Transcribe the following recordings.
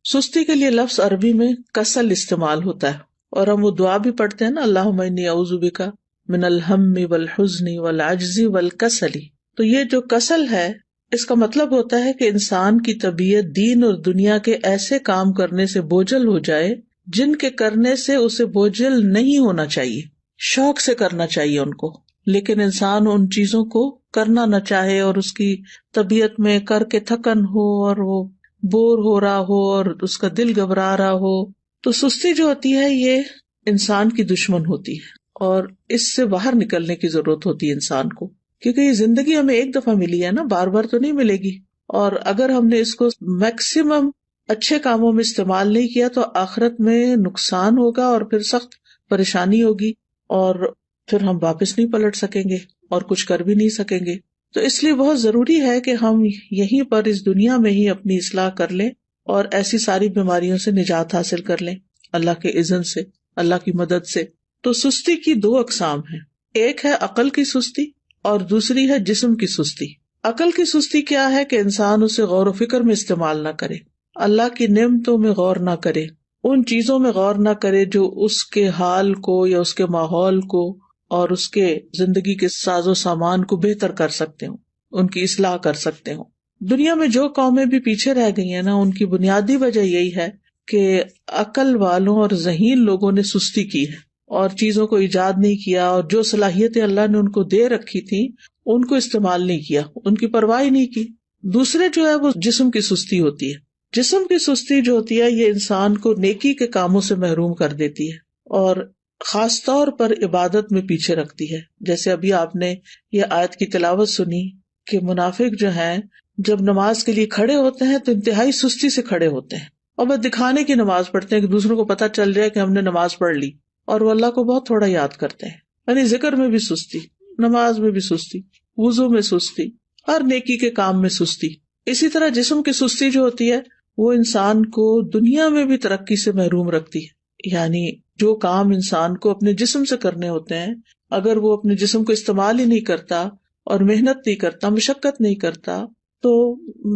سستی کے لیے لفظ عربی میں کسل استعمال ہوتا ہے، اور ہم وہ دعا بھی پڑھتے ہیں نا، اللہم انی اعوذ بک من الہم والحزن والعجز والکسل. تو یہ جو کسل ہے اس کا مطلب ہوتا ہے کہ انسان کی طبیعت دین اور دنیا کے ایسے کام کرنے سے بوجھل ہو جائے جن کے کرنے سے اسے بوجھل نہیں ہونا چاہیے، شوق سے کرنا چاہیے ان کو، لیکن انسان ان چیزوں کو کرنا نہ چاہے اور اس کی طبیعت میں کر کے تھکن ہو اور وہ بور ہو رہا ہو اور اس کا دل گھبرا رہا ہو. تو سستی جو ہوتی ہے یہ انسان کی دشمن ہوتی ہے، اور اس سے باہر نکلنے کی ضرورت ہوتی ہے انسان کو، کیونکہ یہ زندگی ہمیں ایک دفعہ ملی ہے نا، بار بار تو نہیں ملے گی. اور اگر ہم نے اس کو میکسیمم اچھے کاموں میں استعمال نہیں کیا تو آخرت میں نقصان ہوگا اور پھر سخت پریشانی ہوگی، اور پھر ہم واپس نہیں پلٹ سکیں گے اور کچھ کر بھی نہیں سکیں گے. تو اس لیے بہت ضروری ہے کہ ہم یہیں پر اس دنیا میں ہی اپنی اصلاح کر لیں اور ایسی ساری بیماریوں سے نجات حاصل کر لیں اللہ کے اذن سے، اللہ کی مدد سے. تو سستی کی دو اقسام ہیں، ایک ہے عقل کی سستی اور دوسری ہے جسم کی سستی. عقل کی سستی کیا ہے کہ انسان اسے غور و فکر میں استعمال نہ کرے، اللہ کی نعمتوں میں غور نہ کرے، ان چیزوں میں غور نہ کرے جو اس کے حال کو یا اس کے ماحول کو اور اس کے زندگی کے ساز و سامان کو بہتر کر سکتے ہوں، ان کی اصلاح کر سکتے ہوں. دنیا میں جو قومیں بھی پیچھے رہ گئی ہیں نا، ان کی بنیادی وجہ یہی ہے کہ عقل والوں اور ذہین لوگوں نے سستی کی ہے اور چیزوں کو ایجاد نہیں کیا، اور جو صلاحیتیں اللہ نے ان کو دے رکھی تھی ان کو استعمال نہیں کیا، ان کی پرواہ نہیں کی. دوسرے جو ہے وہ جسم کی سستی ہوتی ہے. جسم کی سستی جو ہوتی ہے یہ انسان کو نیکی کے کاموں سے محروم کر دیتی ہے اور خاص طور پر عبادت میں پیچھے رکھتی ہے. جیسے ابھی آپ نے یہ آیت کی تلاوت سنی کہ منافق جو ہیں جب نماز کے لیے کھڑے ہوتے ہیں تو انتہائی سستی سے کھڑے ہوتے ہیں اور بس دکھانے کی نماز پڑھتے ہیں کہ دوسروں کو پتہ چل جائے کہ ہم نے نماز پڑھ لی، اور وہ اللہ کو بہت تھوڑا یاد کرتے ہیں. یعنی ذکر میں بھی سستی، نماز میں بھی سستی، وضو میں سستی، ہر نیکی کے کام میں سستی. اسی طرح جسم کی سستی جو ہوتی ہے وہ انسان کو دنیا میں بھی ترقی سے محروم رکھتی ہے. یعنی جو کام انسان کو اپنے جسم سے کرنے ہوتے ہیں اگر وہ اپنے جسم کو استعمال ہی نہیں کرتا اور محنت نہیں کرتا، مشقت نہیں کرتا، تو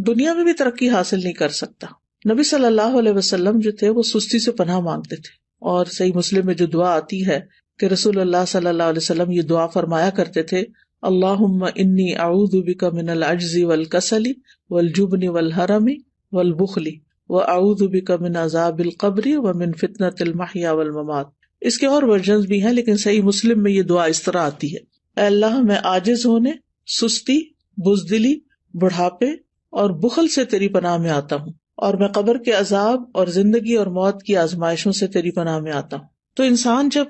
دنیا میں بھی ترقی حاصل نہیں کر سکتا. نبی صلی اللہ علیہ وسلم جو تھے وہ سستی سے پناہ مانگتے تھے، اور صحیح مسلم میں جو دعا آتی ہے کہ رسول اللہ صلی اللہ علیہ وسلم یہ دعا فرمایا کرتے تھے، اللہم انی اعوذ بک من العجز والکسل والجبن والحرم والبخل واعوذ بک من عذاب القبر ومن فتنۃ المحیا والممات. اس کے اور ورژنز بھی ہیں لیکن صحیح مسلم میں یہ دعا اس طرح آتی ہے، اے اللہ میں عاجز ہونے، سستی، بزدلی، بڑھاپے اور بخل سے تیری پناہ میں آتا ہوں، اور میں قبر کے عذاب اور زندگی اور موت کی آزمائشوں سے تیری پناہ میں آتا ہوں. تو انسان جب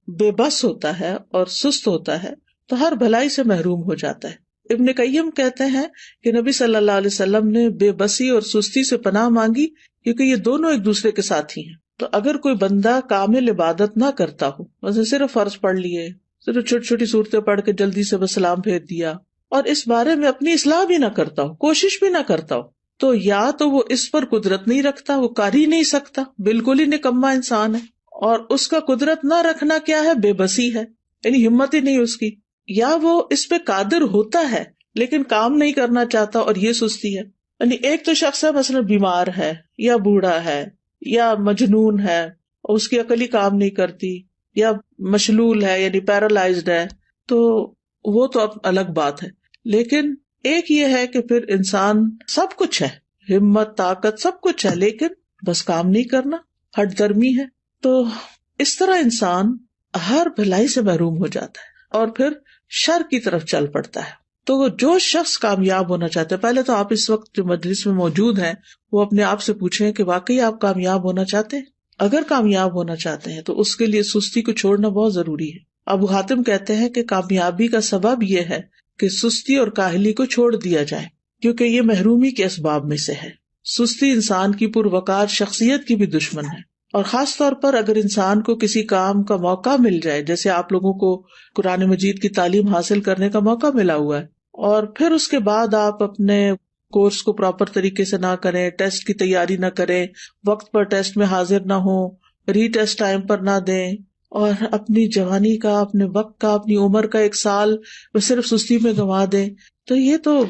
بے بس ہوتا ہے اور سست ہوتا ہے تو ہر بھلائی سے محروم ہو جاتا ہے. ابن قیم کہتے ہیں کہ نبی صلی اللہ علیہ وسلم نے بے بسی اور سستی سے پناہ مانگی کیونکہ یہ دونوں ایک دوسرے کے ساتھی ہیں. تو اگر کوئی بندہ کامل عبادت نہ کرتا ہو، مثلا صرف فرض پڑھ لیے، صرف چھوٹی چھوٹی صورتیں پڑھ کے جلدی سے بس سلام بھیج دیا، اور اس بارے میں اپنی اصلاح بھی نہ کرتا ہو، کوشش بھی نہ کرتا ہو، تو یا تو وہ اس پر قدرت نہیں رکھتا، وہ کر ہی نہیں سکتا، بالکل ہی نکما انسان ہے. اور اس کا قدرت نہ رکھنا کیا ہے؟ بے بسی ہے، یعنی ہمت ہی نہیں اس کی. یا وہ اس پہ قادر ہوتا ہے لیکن کام نہیں کرنا چاہتا، اور یہ سستی ہے. یعنی ایک تو شخص ہے مثلا بیمار ہے یا بوڑھا ہے یا مجنون ہے اور اس کی عقل ہی کام نہیں کرتی، یا مشلول ہے یعنی پیرالائزڈ ہے، تو وہ تو اب الگ بات ہے. لیکن ایک یہ ہے کہ پھر انسان سب کچھ ہے، ہمت، طاقت، سب کچھ ہے، لیکن بس کام نہیں کرنا، ہٹ درمی ہے. تو اس طرح انسان ہر بھلائی سے محروم ہو جاتا ہے اور پھر شر کی طرف چل پڑتا ہے. تو جو شخص کامیاب ہونا چاہتا ہے، پہلے تو آپ اس وقت جو مجلس میں موجود ہیں وہ اپنے آپ سے پوچھیں کہ واقعی آپ کامیاب ہونا چاہتے ہیں؟ اگر کامیاب ہونا چاہتے ہیں تو اس کے لیے سستی کو چھوڑنا بہت ضروری ہے. ابو حاتم کہتے ہیں کہ کامیابی کا سبب یہ ہے کہ سستی اور کاہلی کو چھوڑ دیا جائے، کیونکہ یہ محرومی کے اسباب میں سے ہے. سستی انسان کی پروقار شخصیت کی بھی دشمن ہے، اور خاص طور پر اگر انسان کو کسی کام کا موقع مل جائے، جیسے آپ لوگوں کو قرآن مجید کی تعلیم حاصل کرنے کا موقع ملا ہوا ہے، اور پھر اس کے بعد آپ اپنے کورس کو پراپر طریقے سے نہ کریں، ٹیسٹ کی تیاری نہ کریں، وقت پر ٹیسٹ میں حاضر نہ ہوں، ری ٹیسٹ ٹائم پر نہ دیں، اور اپنی جوانی کا، اپنے وقت کا، اپنی عمر کا 1 سال وہ صرف سستی میں گنوا دیں، تو یہ تو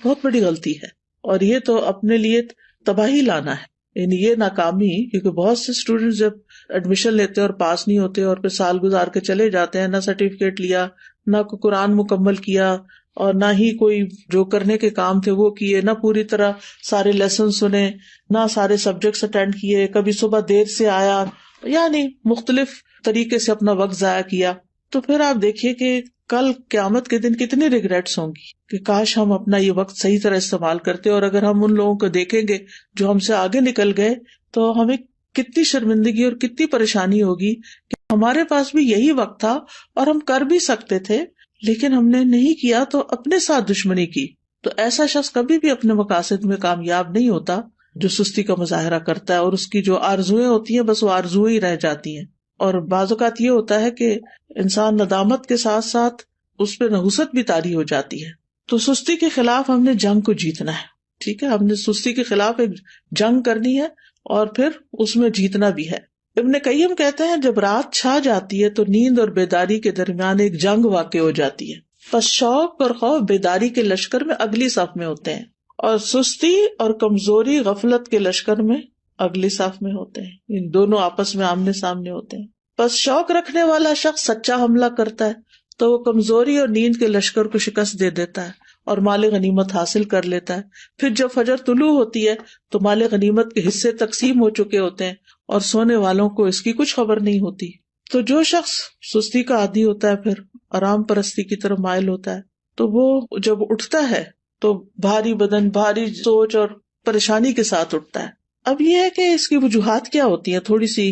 بہت بڑی غلطی ہے، اور یہ تو اپنے لیے تباہی لانا ہے. یعنی یہ ناکامی، کیونکہ بہت سے اسٹوڈینٹس جب ایڈمیشن لیتے اور پاس نہیں ہوتے اور پھر سال گزار کے چلے جاتے ہیں، نہ سرٹیفکیٹ لیا، نہ کوئی قرآن مکمل کیا، اور نہ ہی کوئی جو کرنے کے کام تھے وہ کیے، نہ پوری طرح سارے لیسن سنے، نہ سارے سبجیکٹس اٹینڈ کیے، کبھی صبح دیر سے آیا، یعنی مختلف طریقے سے اپنا وقت ضائع کیا، تو پھر آپ دیکھیے کہ کل قیامت کے دن کتنی ریگریٹس ہوں گی کہ کاش ہم اپنا یہ وقت صحیح طرح استعمال کرتے. اور اگر ہم ان لوگوں کو دیکھیں گے جو ہم سے آگے نکل گئے تو ہمیں کتنی شرمندگی اور کتنی پریشانی ہوگی کہ ہمارے پاس بھی یہی وقت تھا اور ہم کر بھی سکتے تھے لیکن ہم نے نہیں کیا، تو اپنے ساتھ دشمنی کی. تو ایسا شخص کبھی بھی اپنے مقاصد میں کامیاب نہیں ہوتا جو سستی کا مظاہرہ کرتا ہے، اور اس کی جو آرزویں ہوتی ہیں بس وہ آرزویں ہی رہ جاتی ہیں. اور بعض اوقات یہ ہوتا ہے کہ انسان ندامت کے ساتھ ساتھ اس پہ نحوست بھی طاری ہو جاتی ہے. تو سستی کے خلاف ہم نے جنگ کو جیتنا ہے. ٹھیک ہے، ہم نے سستی کے خلاف ایک جنگ کرنی ہے اور پھر اس میں جیتنا بھی ہے. ابن قیم کہتے ہیں جب رات چھا جاتی ہے تو نیند اور بیداری کے درمیان ایک جنگ واقع ہو جاتی ہے. پس شوق اور خوف بیداری کے لشکر میں اگلی صف میں ہوتے ہیں اور سستی اور کمزوری غفلت کے لشکر میں اگلی صف میں ہوتے ہیں. ان دونوں آپس میں آمنے سامنے ہوتے ہیں. پس شوق رکھنے والا شخص سچا حملہ کرتا ہے تو وہ کمزوری اور نیند کے لشکر کو شکست دے دیتا ہے اور مال غنیمت حاصل کر لیتا ہے. پھر جب فجر طلوع ہوتی ہے تو مال غنیمت کے حصے تقسیم ہو چکے ہوتے ہیں اور سونے والوں کو اس کی کچھ خبر نہیں ہوتی. تو جو شخص سستی کا عادی ہوتا ہے پھر آرام پرستی کی طرف مائل ہوتا ہے تو وہ جب اٹھتا ہے تو بھاری بدن، بھاری سوچ اور پریشانی کے ساتھ اٹھتا ہے. اب یہ ہے کہ اس کی وجوہات کیا ہوتی ہیں، تھوڑی سی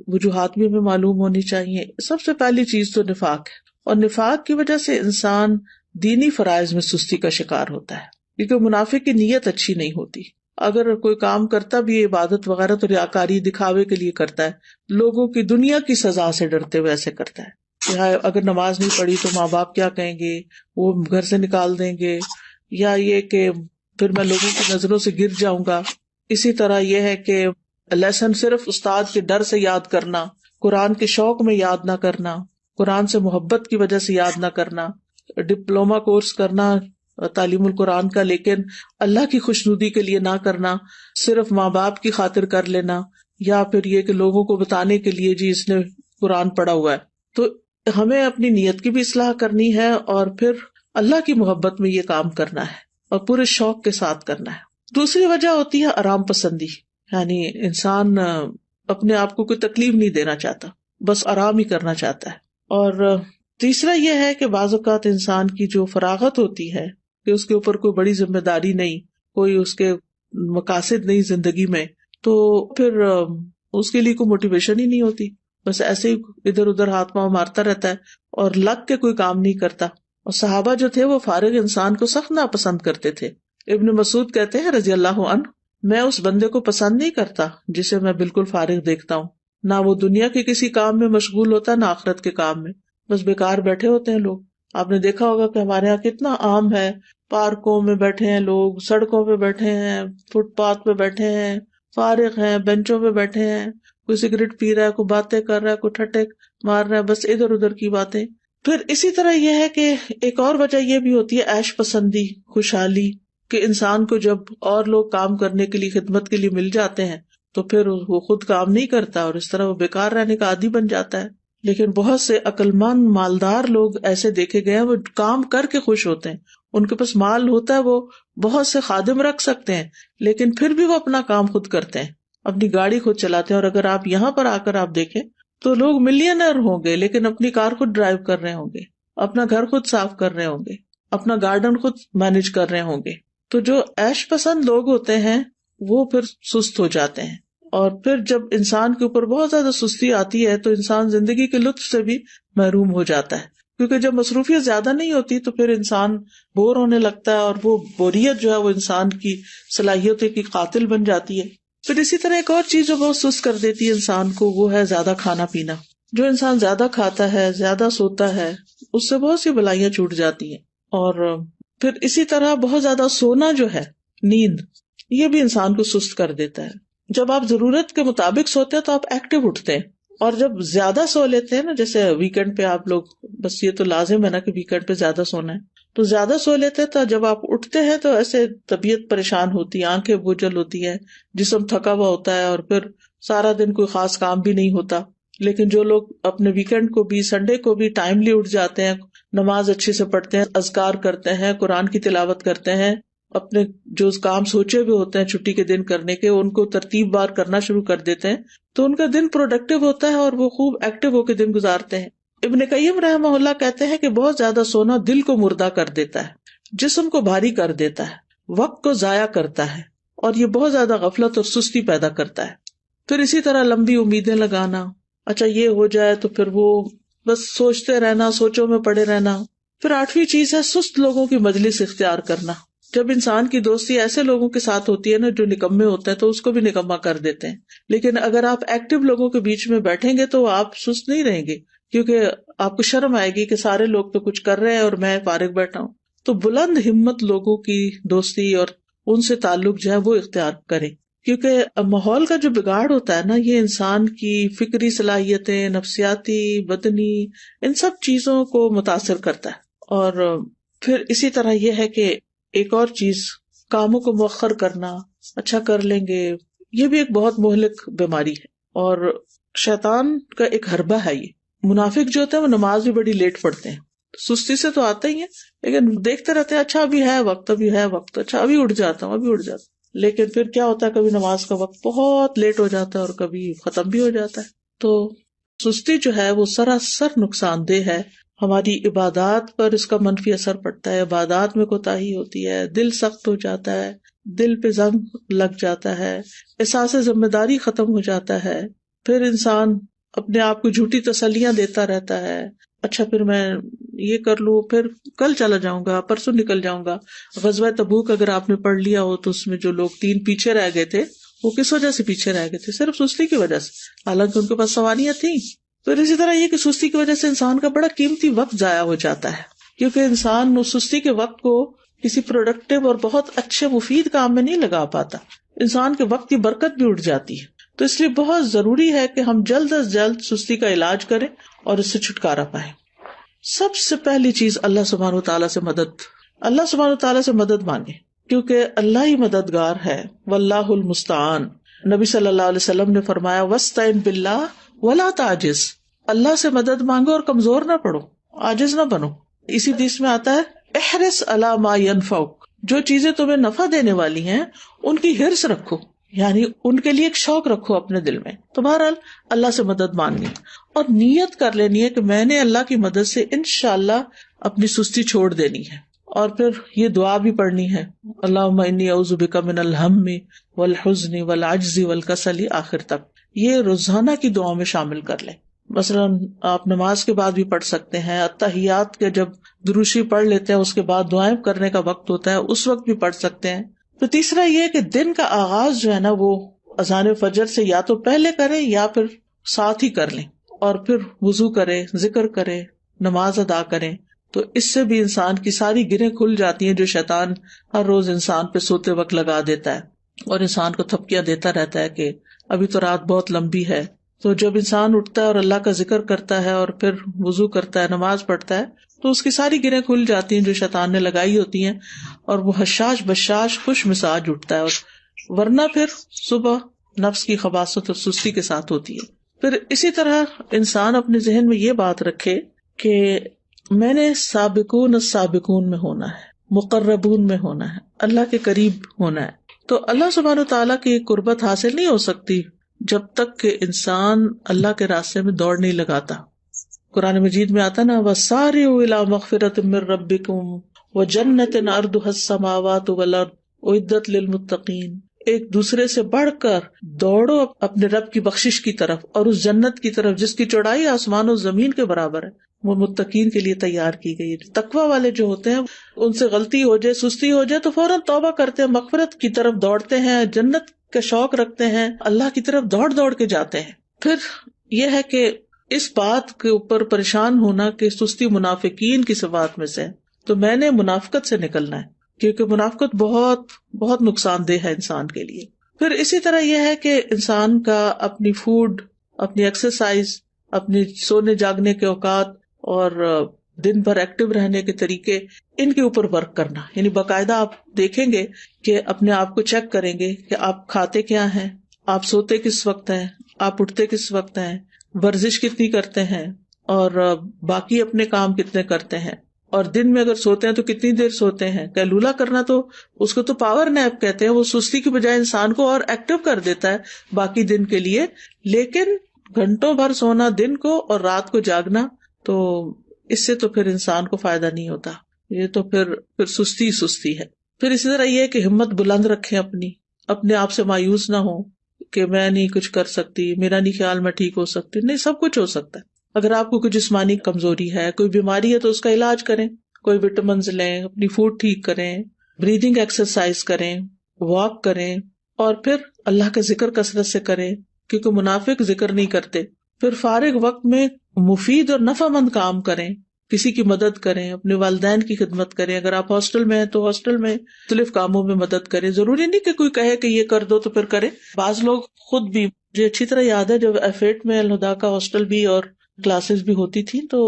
وجوہات بھی ہمیں معلوم ہونی چاہیے. سب سے پہلی چیز تو نفاق ہے، اور نفاق کی وجہ سے انسان دینی فرائض میں سستی کا شکار ہوتا ہے کیونکہ منافق کی نیت اچھی نہیں ہوتی. اگر کوئی کام کرتا بھی عبادت وغیرہ تو ریاکاری دکھاوے کے لیے کرتا ہے، لوگوں کی دنیا کی سزا سے ڈرتے ہوئے ایسے کرتا ہے کہ اگر نماز نہیں پڑھی تو ماں باپ کیا کہیں گے، وہ گھر سے نکال دیں گے، یا یہ کہ پھر میں لوگوں کی نظروں سے گر جاؤں گا. اسی طرح یہ ہے کہ لیسن صرف استاد کے ڈر سے یاد کرنا، قرآن کے شوق میں یاد نہ کرنا، قرآن سے محبت کی وجہ سے یاد نہ کرنا، ڈپلوما کورس کرنا تعلیم القرآن کا لیکن اللہ کی خوشنودی کے لیے نہ کرنا، صرف ماں باپ کی خاطر کر لینا، یا پھر یہ کہ لوگوں کو بتانے کے لیے جی اس نے قرآن پڑھا ہوا ہے. تو ہمیں اپنی نیت کی بھی اصلاح کرنی ہے اور پھر اللہ کی محبت میں یہ کام کرنا ہے اور پورے شوق کے ساتھ کرنا ہے. دوسری وجہ ہوتی ہے آرام پسندی، یعنی انسان اپنے آپ کو کوئی تکلیف نہیں دینا چاہتا، بس آرام ہی کرنا چاہتا ہے. اور تیسرا یہ ہے کہ بعض اوقات انسان کی جو فراغت ہوتی ہے کہ اس کے اوپر کوئی بڑی ذمہ داری نہیں، کوئی اس کے مقاصد نہیں زندگی میں، تو پھر اس کے لیے کوئی موٹیویشن ہی نہیں ہوتی، بس ایسے ہی ادھر ادھر ہاتھ پاؤں مارتا رہتا ہے اور لگ کے کوئی کام نہیں کرتا. اور صحابہ جو تھے وہ فارغ انسان کو سخت ناپسند کرتے تھے. ابن مسعود کہتے ہیں رضی اللہ عنہ، میں اس بندے کو پسند نہیں کرتا جسے میں بالکل فارغ دیکھتا ہوں، نہ وہ دنیا کے کسی کام میں مشغول ہوتا نہ آخرت کے کام میں، بس بیکار بیٹھے ہوتے ہیں لوگ. آپ نے دیکھا ہوگا کہ ہمارے یہاں کتنا عام ہے، پارکوں میں بیٹھے ہیں لوگ، سڑکوں پہ بیٹھے ہیں، فٹ پاتھ پہ بیٹھے ہیں، فارغ ہیں، بینچوں پہ بیٹھے ہیں، کوئی سگریٹ پی رہا ہے، کوئی باتیں کر رہا ہے، کوئی ٹھٹے مار رہا ہے، بس ادھر ادھر کی باتیں. پھر اسی طرح یہ ہے کہ ایک اور وجہ یہ بھی ہوتی ہے عیش پسندی، خوشحالی، کہ انسان کو جب اور لوگ کام کرنے کے لیے خدمت کے لیے مل جاتے ہیں تو پھر وہ خود کام نہیں کرتا اور اس طرح وہ بیکار رہنے کا عادی بن جاتا ہے. لیکن بہت سے عقل مند مالدار لوگ ایسے دیکھے گئے ہیں، وہ کام کر کے خوش ہوتے ہیں، ان کے پاس مال ہوتا ہے، وہ بہت سے خادم رکھ سکتے ہیں لیکن پھر بھی وہ اپنا کام خود کرتے ہیں، اپنی گاڑی خود چلاتے ہیں. اور اگر آپ یہاں پر آ کر آپ دیکھیں تو لوگ ملینئر ہوں گے لیکن اپنی کار خود ڈرائیو کر رہے ہوں گے، اپنا گھر خود صاف کر رہے ہوں گے، اپنا گارڈن خود مینج کر رہے ہوں گے. تو جو عیش پسند لوگ ہوتے ہیں وہ پھر سست ہو جاتے ہیں، اور پھر جب انسان کے اوپر بہت زیادہ سستی آتی ہے تو انسان زندگی کے لطف سے بھی محروم ہو جاتا ہے، کیونکہ جب مصروفیت زیادہ نہیں ہوتی تو پھر انسان بور ہونے لگتا ہے اور وہ بوریت جو ہے وہ انسان کی صلاحیتوں کی قاتل بن جاتی ہے. پھر اسی طرح ایک اور چیز جو بہت سست کر دیتی ہے انسان کو وہ ہے زیادہ کھانا پینا. جو انسان زیادہ کھاتا ہے، زیادہ سوتا ہے، اس سے بہت سی بلائیاں چھوٹ جاتی ہیں. اور پھر اسی طرح بہت زیادہ سونا جو ہے، نیند، یہ بھی انسان کو سست کر دیتا ہے. جب آپ ضرورت کے مطابق سوتے ہیں تو آپ ایکٹیو اٹھتے ہیں، اور جب زیادہ سو لیتے ہیں نا، جیسے ویکینڈ پہ آپ لوگ، بس یہ تو لازم ہے نا کہ ویکینڈ پہ زیادہ سونا ہے، تو زیادہ سو لیتے تو جب آپ اٹھتے ہیں تو ایسے طبیعت پریشان ہوتی ہے، آنکھیں بوجھل ہوتی ہے، جسم تھکا ہوا ہوتا ہے، اور پھر سارا دن کوئی خاص کام بھی نہیں ہوتا. لیکن جو لوگ اپنے ویکینڈ کو بھی، سنڈے کو بھی ٹائملی اٹھ جاتے ہیں، نماز اچھے سے پڑھتے ہیں، اذکار کرتے ہیں، قرآن کی تلاوت کرتے ہیں، اپنے جو کام سوچے ہوئے ہوتے ہیں چھٹی کے دن کرنے کے ان کو ترتیب بار کرنا شروع کر دیتے ہیں، تو ان کا دن پروڈکٹیو ہوتا ہے اور وہ خوب ایکٹیو ہو کے دن گزارتے ہیں. ابن قیم رحمہ اللہ کہتے ہیں کہ بہت زیادہ سونا دل کو مردہ کر دیتا ہے، جسم کو بھاری کر دیتا ہے، وقت کو ضائع کرتا ہے، اور یہ بہت زیادہ غفلت اور سستی پیدا کرتا ہے. پھر اسی طرح لمبی امیدیں لگانا، اچھا یہ ہو جائے تو پھر وہ بس سوچتے رہنا، سوچوں میں پڑے رہنا. پھر 8ویں چیز ہے سست لوگوں کی مجلس اختیار کرنا. جب انسان کی دوستی ایسے لوگوں کے ساتھ ہوتی ہے نا جو نکمے ہوتے ہیں تو اس کو بھی نکما کر دیتے ہیں. لیکن اگر آپ ایکٹیو لوگوں کے بیچ میں بیٹھیں گے تو آپ سست نہیں رہیں گے، کیونکہ آپ کو شرم آئے گی کہ سارے لوگ تو کچھ کر رہے ہیں اور میں فارغ بیٹھا ہوں. تو بلند ہمت لوگوں کی دوستی اور ان سے تعلق جو ہے وہ اختیار کریں، کیونکہ ماحول کا جو بگاڑ ہوتا ہے نا یہ انسان کی فکری صلاحیتیں، نفسیاتی، بدنی، ان سب چیزوں کو متاثر کرتا ہے. اور پھر اسی طرح یہ ہے کہ ایک اور چیز، کاموں کو مؤخر کرنا، اچھا کر لیں گے، یہ بھی ایک بہت مہلک بیماری ہے اور شیطان کا ایک حربہ ہے. یہ منافق جو ہوتے ہیں وہ نماز بھی بڑی لیٹ پڑھتے ہیں، سستی سے تو آتے ہی ہیں لیکن دیکھتے رہتے ہیں اچھا ابھی ہے وقت، ابھی ہے وقت، اچھا ابھی اٹھ جاتا ہوں، ابھی اٹھ جاتا ہوں. لیکن پھر کیا ہوتا ہے کبھی نماز کا وقت بہت لیٹ ہو جاتا ہے اور کبھی ختم بھی ہو جاتا ہے. تو سستی جو ہے وہ سراسر نقصان دہ ہے. ہماری عبادات پر اس کا منفی اثر پڑتا ہے، عبادات میں کوتاہی ہوتی ہے، دل سخت ہو جاتا ہے، دل پہ زنگ لگ جاتا ہے، احساس ذمہ داری ختم ہو جاتا ہے. پھر انسان اپنے آپ کو جھوٹی تسلیاں دیتا رہتا ہے، اچھا پھر میں یہ کر لوں، پھر کل چلا جاؤں گا، پرسوں نکل جاؤں گا. غزوہ تبوک اگر آپ نے پڑھ لیا ہو تو اس میں جو لوگ 3 پیچھے رہ گئے تھے وہ کس وجہ سے پیچھے رہ گئے تھے؟ صرف سستی کی وجہ سے، حالانکہ ان کے پاس سواریاں تھیں. پھر اسی طرح یہ کہ سستی کی وجہ سے انسان کا بڑا قیمتی وقت ضائع ہو جاتا ہے، کیونکہ انسان اس سستی کے وقت کو کسی پروڈکٹیو اور بہت اچھے مفید کام میں نہیں لگا پاتا، انسان کے وقت کی برکت بھی اٹھ جاتی ہے. تو اس لیے بہت ضروری ہے کہ ہم جلد از جلد سستی کا علاج کریں اور اس سے چھٹکارا پائیں. سب سے پہلی چیز اللہ سبحانہ و تعالیٰ سے مدد، اللہ سبحانہ و تعالیٰ سے مدد مانگے، کیونکہ اللہ ہی مددگار ہے. واللہ المستعان. نبی صلی اللہ علیہ وسلم نے فرمایا وَاسْتَعِن بِاللَّهِ وَلَا تَعْجِزْ. اللہ سے مدد مانگو اور کمزور نہ پڑو، عاجز نہ بنو. اسی حدیث میں آتا ہے احرص علی ما ينفعک، جو چیزیں تمہیں نفع دینے والی ہیں ان کی حرص رکھو، یعنی ان کے لیے ایک شوق رکھو اپنے دل میں. تو بہرحال اللہ سے مدد مانگنی اور نیت کر لینی ہے کہ میں نے اللہ کی مدد سے انشاءاللہ اپنی سستی چھوڑ دینی ہے. اور پھر یہ دعا بھی پڑھنی ہے، اللہم انی اعوذ بک من الہم والحزن والعجز والکسل، آخر تک. یہ روزانہ کی دعاؤں میں شامل کر لیں. مثلاً آپ نماز کے بعد بھی پڑھ سکتے ہیں، اتحیات کے جب دروشی پڑھ لیتے ہیں اس کے بعد دعائیں کرنے کا وقت ہوتا ہے اس وقت بھی پڑھ سکتے ہیں. تو تیسرا یہ کہ دن کا آغاز جو ہے نا وہ اذان فجر سے یا تو پہلے کریں یا پھر ساتھ ہی کر لیں، اور پھر وضو کریں، ذکر کریں، نماز ادا کریں. تو اس سے بھی انسان کی ساری گرہیں کھل جاتی ہیں جو شیطان ہر روز انسان پہ سوتے وقت لگا دیتا ہے اور انسان کو تھپکیاں دیتا رہتا ہے کہ ابھی تو رات بہت لمبی ہے. تو جب انسان اٹھتا ہے اور اللہ کا ذکر کرتا ہے اور پھر وضو کرتا ہے، نماز پڑھتا ہے، تو اس کی ساری گرہیں کھل جاتی ہیں جو شیطان نے لگائی ہوتی ہیں، اور وہ حشاش بشاش خوش مزاج اٹھتا ہے. اور ورنہ پھر صبح نفس کی خباثت اور سستی کے ساتھ ہوتی ہے. پھر اسی طرح انسان اپنے ذہن میں یہ بات رکھے کہ میں نے سابقون السابقون میں ہونا ہے، مقربون میں ہونا ہے، اللہ کے قریب ہونا ہے. تو اللہ سبحانہ وتعالیٰ کی قربت حاصل نہیں ہو سکتی جب تک کہ انسان اللہ کے راستے میں دوڑ نہیں لگاتا. قرآن مجید میں آتا نا وَسَارِعُوا إِلَىٰ مَغْفِرَةٍ مِّن رَّبِّكُمْ وَجَنَّةٍ عَرْضُهَا السَّمَاوَاتُ وَالْأَرْضُ أُعِدَّتْ لِلْمُتَّقِينَ. ایک دوسرے سے بڑھ کر دوڑو اپنے رب کی بخشش کی طرف اور اس جنت کی طرف جس کی چوڑائی آسمان و زمین کے برابر ہے، وہ متقین کے لیے تیار کی گئی ہے. تقوی والے جو ہوتے ہیں ان سے غلطی ہو جائے، سستی ہو جائے تو فوراً توبہ کرتے ہیں، مغفرت کی طرف دوڑتے ہیں، جنت کا شوق رکھتے ہیں، اللہ کی طرف دوڑ دوڑ کے جاتے ہیں. پھر یہ ہے کہ اس بات کے اوپر پریشان ہونا کہ سستی منافقین کی صفات میں سے، تو میں نے منافقت سے نکلنا ہے کیونکہ منافقت بہت بہت نقصان دہ ہے انسان کے لیے. پھر اسی طرح یہ ہے کہ انسان کا اپنی فوڈ، اپنی ایکسرسائز، اپنی سونے جاگنے کے اوقات اور دن بھر ایکٹیو رہنے کے طریقے، ان کے اوپر ورک کرنا. یعنی باقاعدہ آپ دیکھیں گے کہ اپنے آپ کو چیک کریں گے کہ آپ کھاتے کیا ہیں، آپ سوتے کس وقت ہیں، آپ اٹھتے کس وقت ہیں، ورزش کتنی کرتے ہیں، اور باقی اپنے کام کتنے کرتے ہیں، اور دن میں اگر سوتے ہیں تو کتنی دیر سوتے ہیں. قیلولہ کرنا تو اس کو تو پاور نیپ کہتے ہیں، وہ سستی کی بجائے انسان کو اور ایکٹیو کر دیتا ہے باقی دن کے لیے. لیکن گھنٹوں بھر سونا دن کو اور رات کو جاگنا، تو اس سے تو پھر انسان کو فائدہ نہیں ہوتا، یہ تو پھر سستی سستی ہے. پھر اسی طرح یہ کہ ہمت بلند رکھیں، اپنے آپ سے مایوس نہ ہو کہ میں نہیں کچھ کر سکتی، میرا نہیں خیال میں ٹھیک ہو سکتی. نہیں، سب کچھ ہو سکتا ہے. اگر آپ کو کوئی جسمانی کمزوری ہے، کوئی بیماری ہے، تو اس کا علاج کریں، کوئی وٹامنز لیں، اپنی فوڈ ٹھیک کریں، بریدنگ ایکسرسائز کریں، واک کریں، اور پھر اللہ کا ذکر کثرت سے کریں، کیونکہ منافق ذکر نہیں کرتے. پھر فارغ وقت میں مفید اور نفع مند کام کریں، کسی کی مدد کریں، اپنے والدین کی خدمت کریں. اگر آپ ہاسٹل میں ہیں تو ہاسٹل میں مختلف کاموں میں مدد کریں. ضروری نہیں کہ کوئی کہے کہ یہ کر دو تو پھر کریں. بعض لوگ خود بھی، مجھے اچھی طرح یاد ہے جب F8 میں الہدا کا ہاسٹل بھی اور کلاسز بھی ہوتی تھی، تو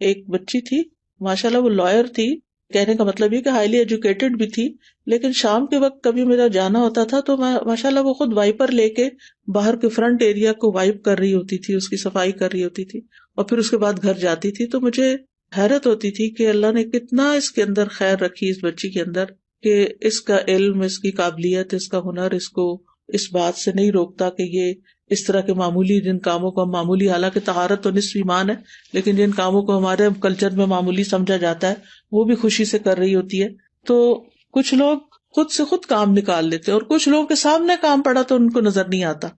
ایک بچی تھی، ماشاءاللہ وہ لائر تھی، کہنے کا مطلب یہ کہ ہائیلی ایجوکیٹڈ بھی تھی. لیکن شام کے وقت کبھی میرا جانا ہوتا تھا تو میں ماشاءاللہ وہ خود وائپر لے کے باہر کے فرنٹ ایریا کو وائپ کر رہی ہوتی تھی، اس کی صفائی کر رہی ہوتی تھی، اور پھر اس کے بعد گھر جاتی تھی. تو مجھے حیرت ہوتی تھی کہ اللہ نے کتنا اس کے اندر خیر رکھی اس بچی کے اندر، کہ اس کا علم، اس کی قابلیت، اس کا ہنر اس کو اس بات سے نہیں روکتا کہ یہ اس طرح کے معمولی جن کاموں کو ہم معمولی، حالانکہ طہارت تو نصف ایمان ہے، لیکن جن کاموں کو ہمارے کلچر میں معمولی سمجھا جاتا ہے وہ بھی خوشی سے کر رہی ہوتی ہے. تو کچھ لوگ خود سے خود کام نکال لیتے ہیں، اور کچھ لوگوں کے سامنے کام پڑا تو ان کو نظر نہیں آتا.